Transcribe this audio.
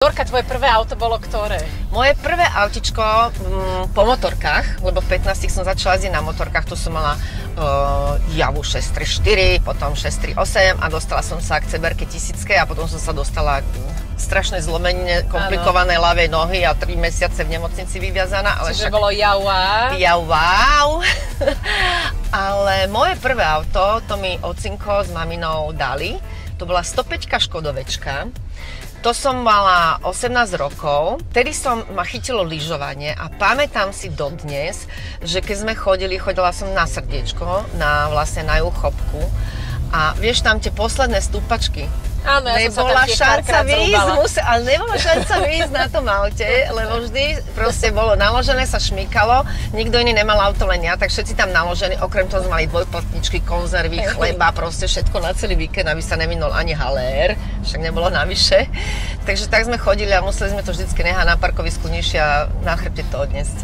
Dorka, tvoje prvé auto bolo ktoré? Moje prvé autičko po motorkách, lebo v 15 som začala jazdiť na motorkách, tu som mala Javu 634, potom 638 a dostala som sa k CBR-ke 1000 a potom som sa dostala k strašnej zlomenine, komplikované ľavej nohy a 3 mesiace v nemocnici vyviazaná. Ale čiže bolo jauá. Wow. Ale moje prvé auto, to mi ocinko s maminou dali. To bola 105 Škodovečka. To som mala 18 rokov, vtedy ma chytilo lyžovanie a pamätám si dodnes, že keď sme chodila som na Srdiečko, vlastne na Juchopku a vieš tam tie posledné stúpačky. Áno, ja nebola šanca výjsť, ale nebola šanca výjsť na tom aute, lebo vždy proste bolo naložené, sa šmykalo, nikto iný nemal auto, len ja, tak všetci tam naložení, okrem toho sme mali dvojplatničky, konzervy, chleba, proste všetko na celý víkend, aby sa neminul ani halér, však nebolo navyše. Takže tak sme chodili a museli sme to vždycky nehať na parkovisku nižšie a na chrbte to odniesť.